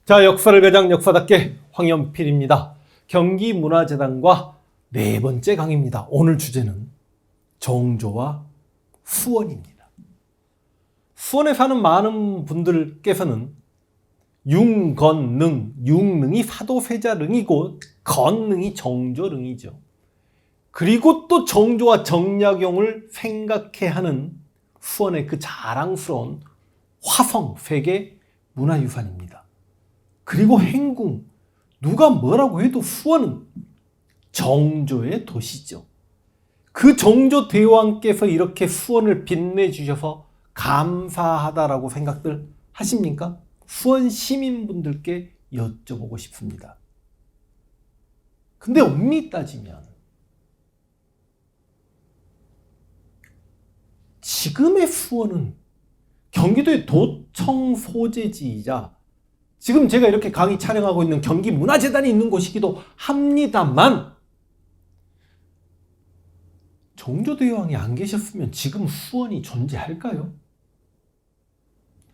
자, 역사를 가장 역사답게 황연필입니다. 경기문화재단과 네 번째 강의입니다. 오늘 주제는 정조와 수원입니다. 수원에 사는 많은 분들께서는 융건능, 융능이 사도세자릉이고 건능이 정조릉이죠. 그리고 또 정조와 정약용을 생각해 하는 수원의 그 자랑스러운 화성 세계 문화유산입니다. 그리고 행궁, 누가 뭐라고 해도 수원은 정조의 도시죠. 그 정조 대왕께서 이렇게 수원을 빛내주셔서 감사하다라고 생각들 하십니까? 수원 시민분들께 여쭤보고 싶습니다. 근데 엄밀히 따지면 지금의 수원은 경기도의 도청 소재지이자 지금 제가 이렇게 강의 촬영하고 있는 경기문화재단이 있는 곳이기도 합니다만, 정조대왕이 안 계셨으면 지금 수원이 존재할까요?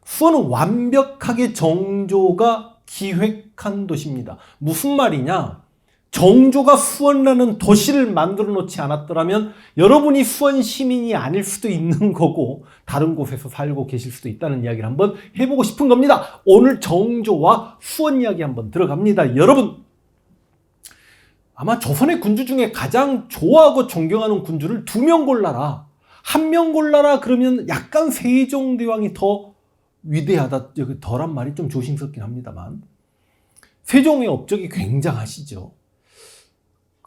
수원은 완벽하게 정조가 기획한 도시입니다. 무슨 말이냐? 정조가 수원이라는 도시를 만들어 놓지 않았더라면 여러분이 수원 시민이 아닐 수도 있는 거고 다른 곳에서 살고 계실 수도 있다는 이야기를 한번 해보고 싶은 겁니다. 오늘 정조와 수원 이야기 한번 들어갑니다. 여러분, 아마 조선의 군주 중에 가장 좋아하고 존경하는 군주를 2명 골라라. 1명 골라라 그러면 약간 세종대왕이 더 위대하다. 여기 덜한 말이 좀 조심스럽긴 합니다만 세종의 업적이 굉장하시죠.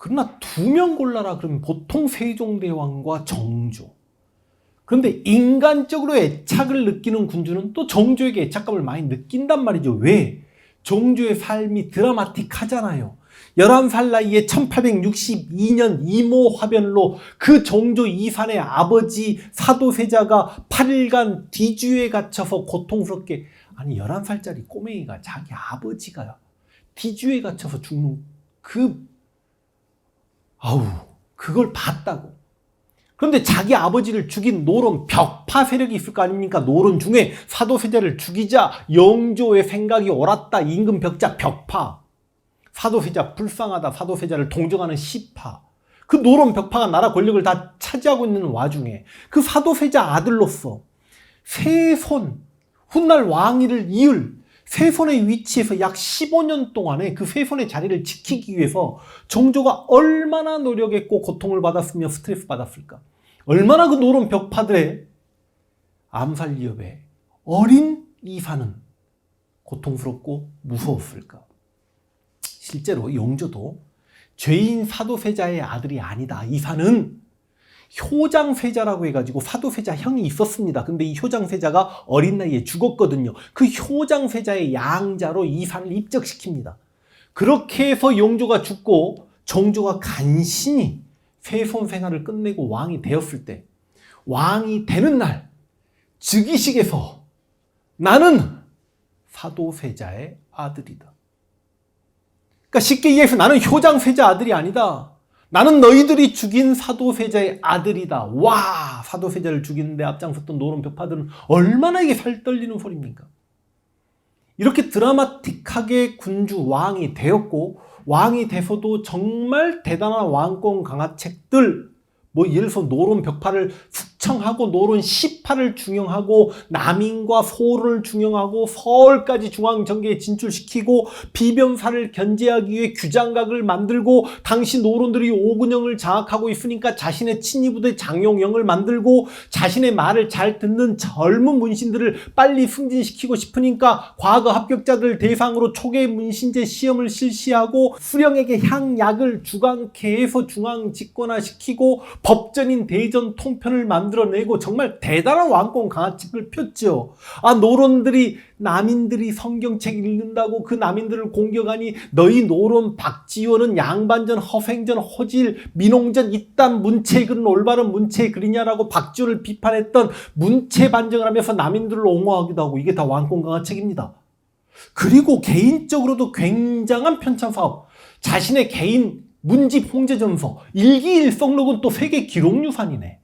그러나 2명 골라라 그러면 보통 세종대왕과 정조. 그런데 인간적으로 애착을 느끼는 군주는 또 정조에게 애착감을 많이 느낀단 말이죠. 왜? 정조의 삶이 드라마틱하잖아요. 11살 나이에 1862년 이모 화변로 그 정조 이산의 아버지 사도세자가 8일간 뒤주에 갇혀서 고통스럽게, 아니 11살짜리 꼬맹이가 자기 아버지가 뒤주에 갇혀서 죽는 그걸 봤다고. 그런데 자기 아버지를 죽인 노론 벽파 세력이 있을 거 아닙니까? 노론 중에 사도세자를 죽이자 영조의 생각이 옳았다. 임금 벽자 벽파. 사도세자 불쌍하다. 사도세자를 동정하는 시파. 그 노론 벽파가 나라 권력을 다 차지하고 있는 와중에 그 사도세자 아들로서 세손, 훗날 왕위를 이을 세손의 위치에서 약 15년 동안에 그 세손의 자리를 지키기 위해서 정조가 얼마나 노력했고 고통을 받았으며 스트레스 받았을까? 얼마나 그 노론 벽파들의 암살 위협에 어린 이사는 고통스럽고 무서웠을까? 실제로 영조도 죄인 사도세자의 아들이 아니다. 이사는 효장세자라고 해가지고 사도세자 형이 있었습니다. 근데 이 효장세자가 어린 나이에 죽었거든요. 그 효장세자의 양자로 이산을 입적시킵니다. 그렇게 해서 영조가 죽고 정조가 간신히 세손 생활을 끝내고 왕이 되었을 때, 왕이 되는 날 즉위식에서 나는 사도세자의 아들이다. 그러니까 쉽게 이해해서 나는 효장세자 아들이 아니다. 나는 너희들이 죽인 사도세자의 아들이다. 와, 사도세자를 죽이는데 앞장섰던 노론 벽파들은 얼마나 이게 살떨리는 소리입니까? 이렇게 드라마틱하게 군주 왕이 되었고, 왕이 돼서도 정말 대단한 왕권 강화책들, 뭐 예를 들어서 노론 벽파를 숙청하고 노론 시파를 중용하고 남인과 소를 중용하고 서울까지 중앙정계에 진출시키고 비변사를 견제하기 위해 규장각을 만들고, 당시 노론들이 오근영을 장악하고 있으니까 자신의 친위부대 장용영을 만들고, 자신의 말을 잘 듣는 젊은 문신들을 빨리 승진시키고 싶으니까 과거 합격자들 대상으로 초계 문신제 시험을 실시하고 수령에게 향약을 주관케해서 중앙 집권화시키고 법전인 대전 통편을 만들어내고 정말 대단한 왕권 강화책을 폈죠. 노론들이, 남인들이 성경책 읽는다고 그 남인들을 공격하니 너희 노론 박지원은 양반전, 허생전, 허질, 민홍전 이딴 문체글은 올바른 문체글이냐라고 박지원을 비판했던 문체 반정을 하면서 남인들을 옹호하기도 하고, 이게 다 왕권 강화책입니다. 그리고 개인적으로도 굉장한 편찬사업, 자신의 개인 문집 홍제전서, 일기일성록은 또 세계 기록유산이네.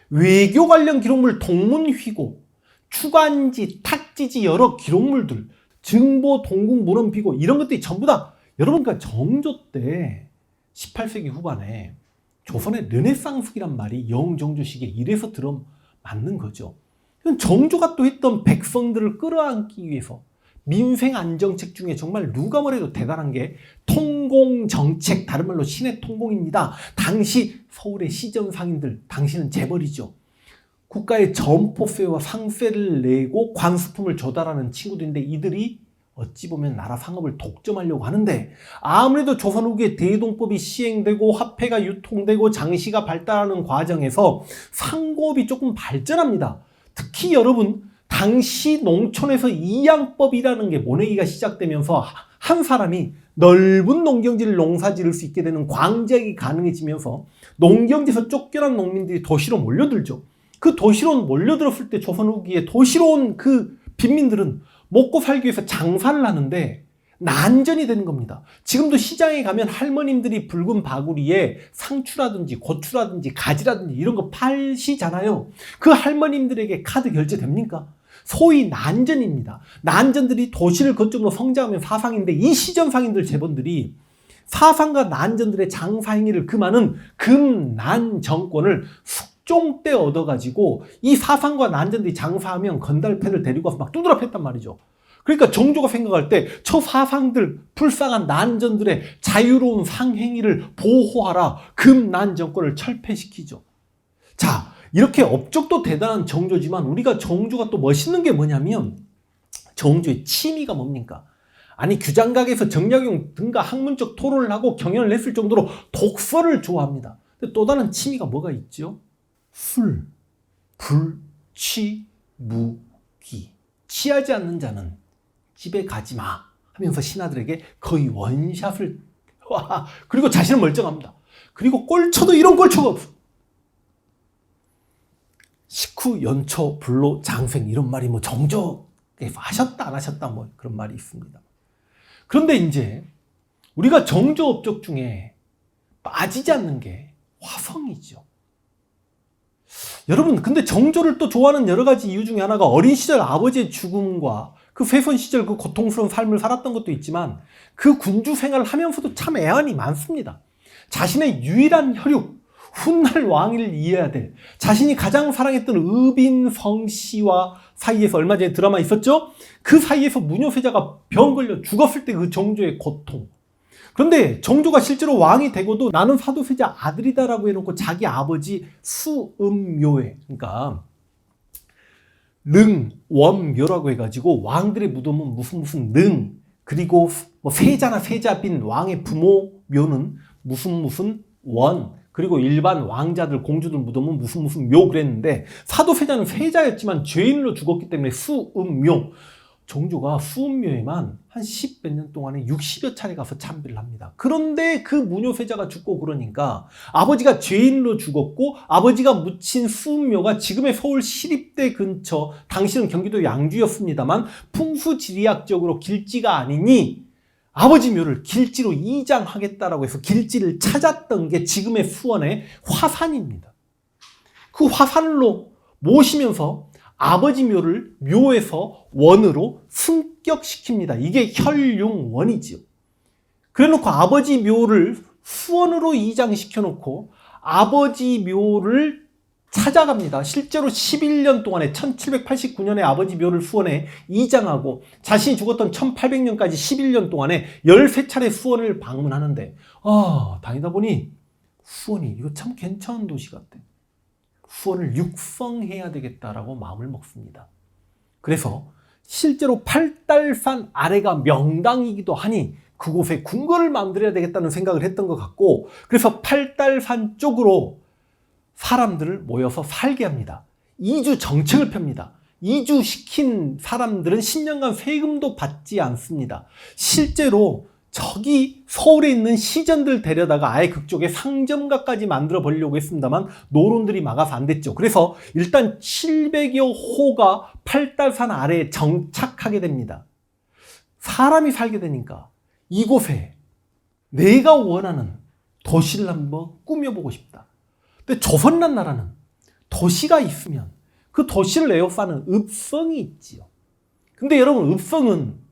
외교 관련 기록물 동문휘고, 추관지, 탁지지 여러 기록물들, 증보, 동국, 문헌, 비고 이런 것들이 전부 다 여러분 그러니까 정조 때 18세기 후반에 조선의 르네상스기란 말이 영정조식에 이래서 들어맞는 거죠. 정조가 또 했던 백성들을 끌어안기 위해서 민생 안정책 중에 정말 누가 뭐래도 대단한 게 통공정책, 다른 말로 신의 통공입니다. 당시 서울의 시전 상인들, 당시는 재벌이죠. 국가의 점포세와 상세를 내고 관수품을 조달하는 친구들인데 이들이 어찌 보면 나라 상업을 독점하려고 하는데 아무래도 조선 후기에 대동법이 시행되고 화폐가 유통되고 장시가 발달하는 과정에서 상고업이 조금 발전합니다. 특히 여러분 당시 농촌에서 이양법이라는 게 모내기가 시작되면서 한 사람이 넓은 농경지를 농사 지을 수 있게 되는 광작이 가능해지면서 농경지에서 쫓겨난 농민들이 도시로 몰려들죠. 그 도시로 몰려들었을 때 조선 후기에 도시로 온 그 빈민들은 먹고 살기 위해서 장사를 하는데 난전이 되는 겁니다. 지금도 시장에 가면 할머님들이 붉은 바구리에 상추라든지 고추라든지 가지라든지 이런 거 파시잖아요. 그 할머님들에게 카드 결제 됩니까? 소위 난전입니다. 난전들이 도시를 거점으로 성장하면 사상인데 이 시전 상인들 재본들이 사상과 난전들의 장사 행위를 금하는 금난 정권을 숙종 때 얻어가지고 이 사상과 난전들이 장사하면 건달패를 데리고 와서 막 두드려 팼단 말이죠. 그러니까 정조가 생각할 때 저 사상들, 불쌍한 난전들의 자유로운 상행위를 보호하라. 금난 정권을 철폐시키죠. 자, 이렇게 업적도 대단한 정조지만 우리가 정조가 또 멋있는 게 뭐냐면 정조의 취미가 뭡니까? 아니 규장각에서 정약용 등과 학문적 토론을 하고 경연을 했을 정도로 독서를 좋아합니다. 근데 또 다른 취미가 뭐가 있죠? 술, 불, 취, 무기. 취하지 않는 자는 집에 가지 마 하면서 신하들에게 거의 원샷을 와 그리고 자신은 멀쩡합니다. 그리고 꼴초도 이런 꼴초가 없어. 식후, 연초, 불로, 장생 이런 말이 뭐 정조에서 하셨다 안 하셨다 뭐 그런 말이 있습니다. 그런데 이제 우리가 정조 업적 중에 빠지지 않는 게 화성이죠. 여러분 근데 정조를 또 좋아하는 여러 가지 이유 중에 하나가 어린 시절 아버지의 죽음과 그 회선 시절 그 고통스러운 삶을 살았던 것도 있지만 그 군주 생활을 하면서도 참 애환이 많습니다. 자신의 유일한 혈육 훗날 왕위를 이어야 될 자신이 가장 사랑했던 의빈성 씨와 사이에서 얼마 전에 드라마 있었죠? 그 사이에서 무녀세자가 병 걸려 죽었을 때 그 정조의 고통. 그런데 정조가 실제로 왕이 되고도 나는 사도세자 아들이다라고 해놓고 자기 아버지 수음묘에 그러니까 능원묘라고 해가지고 왕들의 무덤은 무슨 능 그리고 뭐 세자나 세자빈 왕의 부모 묘는 무슨 원 그리고 일반 왕자들 공주들 무덤은 무슨 묘 그랬는데 사도세자는 세자였지만 죄인으로 죽었기 때문에 수음묘 정조가 수음묘에만 한 10몇 년 동안에 60여 차례 가서 참배를 합니다. 그런데 그 무녀세자가 죽고 그러니까 아버지가 죄인으로 죽었고 아버지가 묻힌 수음묘가 지금의 서울 시립대 근처 당시는 경기도 양주였습니다만 풍수지리학적으로 길지가 아니니 아버지 묘를 길지로 이장하겠다라고 해서 길지를 찾았던 게 지금의 수원의 화산입니다. 그 화산로 모시면서 아버지 묘를 묘에서 원으로 승격시킵니다. 이게 혈융원이지요. 그래놓고 아버지 묘를 수원으로 이장시켜놓고 아버지 묘를 찾아갑니다. 실제로 11년 동안에 1789년에 아버지 묘를 수원에 이장하고 자신이 죽었던 1800년까지 11년 동안에 13차례 수원을 방문하는데 다니다 보니 수원이 이거 참 괜찮은 도시 같아. 수원을 육성해야 되겠다라고 마음을 먹습니다. 그래서 실제로 팔달산 아래가 명당이기도 하니 그곳에 궁궐을 만들어야 되겠다는 생각을 했던 것 같고 그래서 팔달산 쪽으로 사람들을 모여서 살게 합니다. 이주 정책을 펴니다. 이주시킨 사람들은 10년간 세금도 받지 않습니다. 실제로 저기 서울에 있는 시전들 데려다가 아예 그쪽에 상점가까지 만들어 보려고 했습니다만 노론들이 막아서 안 됐죠. 그래서 일단 700여 호가 팔달산 아래에 정착하게 됩니다. 사람이 살게 되니까 이곳에 내가 원하는 도시를 한번 꾸며보고 싶다. 근데 조선이라는 나라는 도시가 있으면 그 도시를 에워싸는 읍성이 있지요. 근데 여러분 읍성은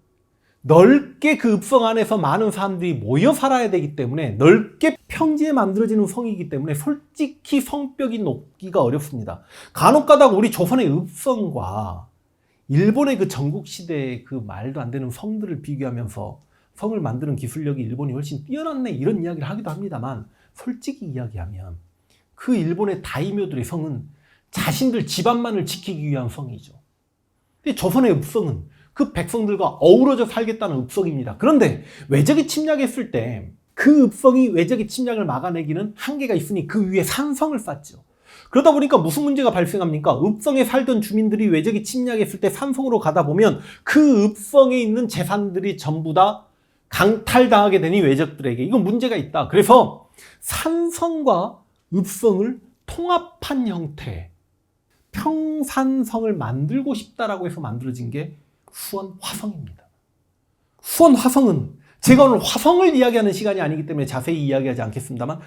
넓게 그 읍성 안에서 많은 사람들이 모여 살아야 되기 때문에 넓게 평지에 만들어지는 성이기 때문에 솔직히 성벽이 높기가 어렵습니다. 간혹 가다가 우리 조선의 읍성과 일본의 그 전국시대의 그 말도 안 되는 성들을 비교하면서 성을 만드는 기술력이 일본이 훨씬 뛰어났네 이런 이야기를 하기도 합니다만, 솔직히 이야기하면 그 일본의 다이묘들의 성은 자신들 집안만을 지키기 위한 성이죠. 근데 조선의 읍성은 그 백성들과 어우러져 살겠다는 읍성입니다. 그런데 외적이 침략했을 때 그 읍성이 외적의 침략을 막아내기는 한계가 있으니 그 위에 산성을 쌓죠. 그러다 보니까 무슨 문제가 발생합니까? 읍성에 살던 주민들이 외적이 침략했을 때 산성으로 가다 보면 그 읍성에 있는 재산들이 전부 다 강탈당하게 되니 외적들에게 이건 문제가 있다. 그래서 산성과 읍성을 통합한 형태의 평산성을 만들고 싶다라고 해서 만들어진 게 수원 화성입니다. 수원 화성은 제가 오늘 화성을 이야기하는 시간이 아니기 때문에 자세히 이야기하지 않겠습니다만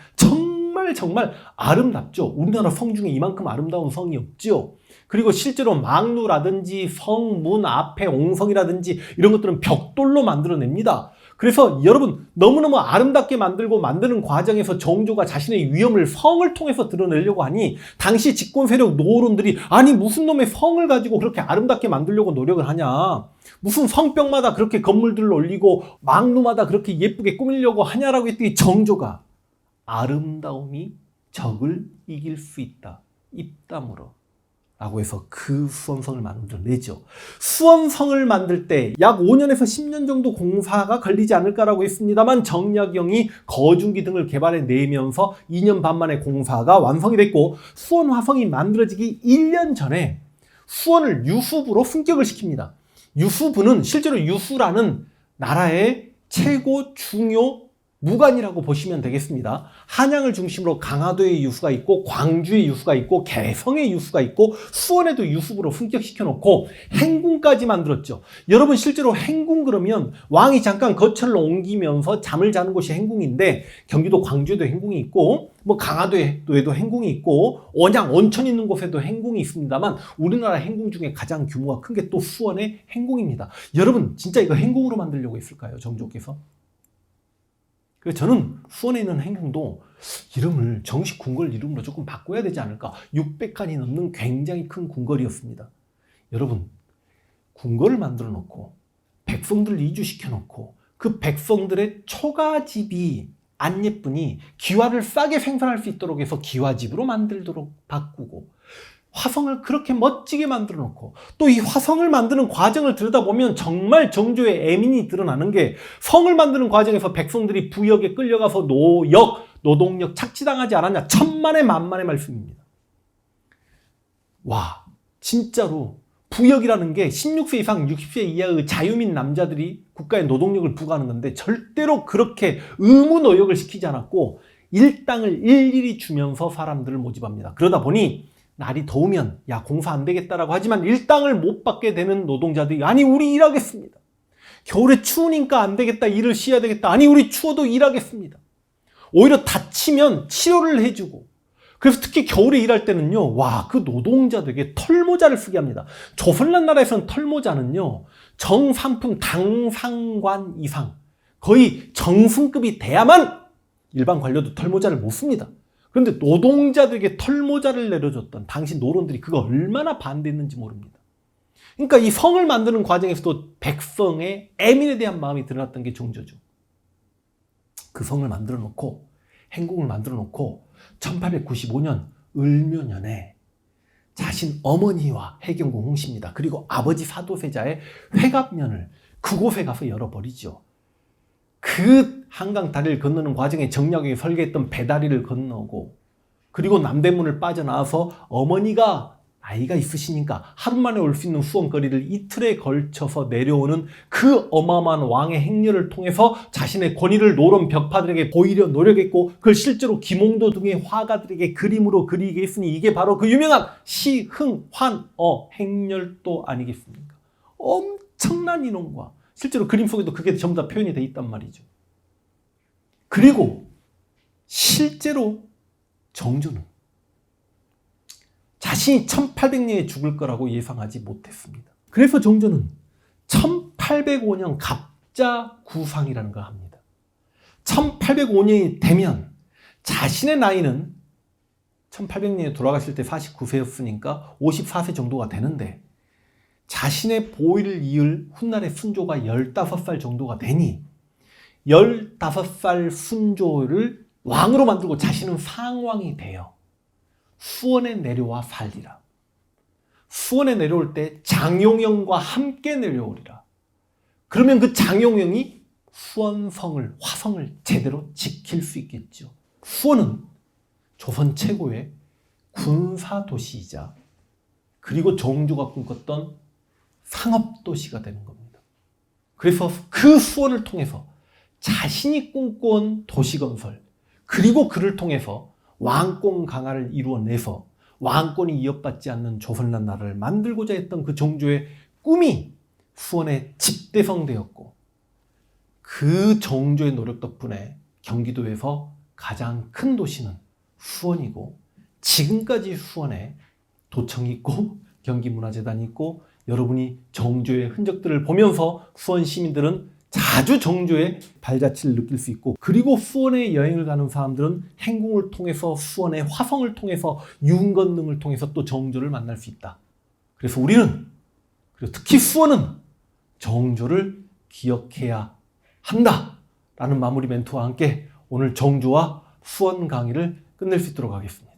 정말 아름답죠. 우리나라 성 중에 이만큼 아름다운 성이 없죠. 그리고 실제로 망루라든지 성문 앞에 옹성이라든지 이런 것들은 벽돌로 만들어냅니다. 그래서 여러분 너무너무 아름답게 만들고 만드는 과정에서 정조가 자신의 위엄을 성을 통해서 드러내려고 하니 당시 집권 세력 노론들이 아니 무슨 놈의 성을 가지고 그렇게 아름답게 만들려고 노력을 하냐, 무슨 성벽마다 그렇게 건물들을 올리고 망루마다 그렇게 예쁘게 꾸미려고 하냐라고 했더니 정조가 아름다움이 적을 이길 수 있다 입담으로 라고 해서 그 수원성을 만들어내죠. 수원성을 만들 때 약 5년에서 10년 정도 공사가 걸리지 않을까라고 했습니다만 정약용이 거중기 등을 개발해내면서 2년 반 만에 공사가 완성이 됐고, 수원 화성이 만들어지기 1년 전에 수원을 유수부로 승격을 시킵니다. 유수부는 실제로 유수라는 나라의 최고 중요 무관이라고 보시면 되겠습니다. 한양을 중심으로 강화도의 유수가 있고 광주의 유수가 있고 개성의 유수가 있고 수원에도 유수부로 승격시켜 놓고 행궁까지 만들었죠. 여러분 실제로 행궁 그러면 왕이 잠깐 거처를 옮기면서 잠을 자는 곳이 행궁인데, 경기도 광주에도 행궁이 있고 뭐 강화도에도 행궁이 있고 원양 온천 있는 곳에도 행궁이 있습니다만 우리나라 행궁 중에 가장 규모가 큰 게 또 수원의 행궁입니다. 여러분 진짜 이거 행궁으로 만들려고 했을까요? 정조께서? 그래서 저는 수원에 있는 행궁도 이름을 정식 궁궐 이름으로 조금 바꿔야 되지 않을까. 600칸이 넘는 굉장히 큰 궁궐이었습니다. 여러분 궁궐을 만들어 놓고 백성들을 이주시켜 놓고 그 백성들의 초가집이 안 예쁘니 기와를 싸게 생산할 수 있도록 해서 기와집으로 만들도록 바꾸고, 화성을 그렇게 멋지게 만들어 놓고 또 이 화성을 만드는 과정을 들여다보면 정말 정조의 애민이 드러나는 게, 성을 만드는 과정에서 백성들이 부역에 끌려가서 노동력 착취당하지 않았냐, 천만의 만만의 말씀입니다. 와 진짜로 부역이라는 게 16세 이상 60세 이하의 자유민 남자들이 국가에 노동력을 부과하는 건데 절대로 그렇게 의무노역을 시키지 않았고 일당을 일일이 주면서 사람들을 모집합니다. 그러다 보니 날이 더우면 야 공사 안 되겠다라고 하지만 일당을 못 받게 되는 노동자들이 아니 우리 일하겠습니다. 겨울에 추우니까 안 되겠다, 일을 쉬어야 되겠다, 아니 우리 추워도 일하겠습니다. 오히려 다치면 치료를 해주고, 그래서 특히 겨울에 일할 때는요 와 그 노동자들에게 털모자를 쓰게 합니다. 조선란 나라에서는 털모자는요 정상품 당상관 이상 거의 정승급이 돼야만 일반 관료도 털모자를 못 씁니다. 그런데 노동자들에게 털모자를 내려줬던 당시 노론들이 그거 얼마나 반대했는지 모릅니다. 그러니까 이 성을 만드는 과정에서도 백성의 애민에 대한 마음이 드러났던 게 정조죠. 그 성을 만들어 놓고 행궁을 만들어 놓고 1895년 을묘년에 자신 어머니와 해경궁 홍씨입니다. 그리고 아버지 사도세자의 회갑년을 그곳에 가서 열어버리죠. 그 한강 다리를 건너는 과정에 정약용이 설계했던 배다리를 건너고, 그리고 남대문을 빠져나와서 어머니가 나이가 있으시니까 하루 만에 올 수 있는 수원거리를 이틀에 걸쳐서 내려오는 그 어마어마한 왕의 행렬을 통해서 자신의 권위를 노론 벽파들에게 보이려 노력했고, 그걸 실제로 김홍도 등의 화가들에게 그림으로 그리게 했으니 이게 바로 그 유명한 시흥환어 행렬도 아니겠습니까? 엄청난 인원과 실제로 그림 속에도 그게 전부 다 표현이 돼 있단 말이죠. 그리고 실제로 정조는 자신이 1800년에 죽을 거라고 예상하지 못했습니다. 그래서 정조는 1805년 십자구상이라는 걸 합니다. 1805년이 되면 자신의 나이는 1800년에 돌아가실 때 49세였으니까 54세 정도가 되는데 자신의 보위를 이을 훗날의 순조가 15살 정도가 되니 15살 순조를 왕으로 만들고 자신은 상왕이 돼요. 수원에 내려와 살리라. 수원에 내려올 때 장용영과 함께 내려오리라. 그러면 그 장용영이 수원성을, 화성을 제대로 지킬 수 있겠죠. 수원은 조선 최고의 군사도시이자 그리고 정조가 꿈꿨던 상업도시가 되는 겁니다. 그래서 그 수원을 통해서 자신이 꿈꿔온 도시건설, 그리고 그를 통해서 왕권 강화를 이루어내서 왕권이 이어받지 않는 조선이라는 나라를 만들고자 했던 그 정조의 꿈이 수원에 집대성되었고, 그 정조의 노력 덕분에 경기도에서 가장 큰 도시는 수원이고, 지금까지 수원에 도청이 있고 경기문화재단이 있고, 여러분이 정조의 흔적들을 보면서 수원 시민들은 자주 정조의 발자취를 느낄 수 있고, 그리고 수원에 여행을 가는 사람들은 행궁을 통해서, 수원의 화성을 통해서, 윤건능을 통해서 또 정조를 만날 수 있다. 그래서 우리는, 그리고 특히 수원은 정조를 기억해야 한다 라는 마무리 멘트와 함께 오늘 정조와 수원 강의를 끝낼 수 있도록 하겠습니다.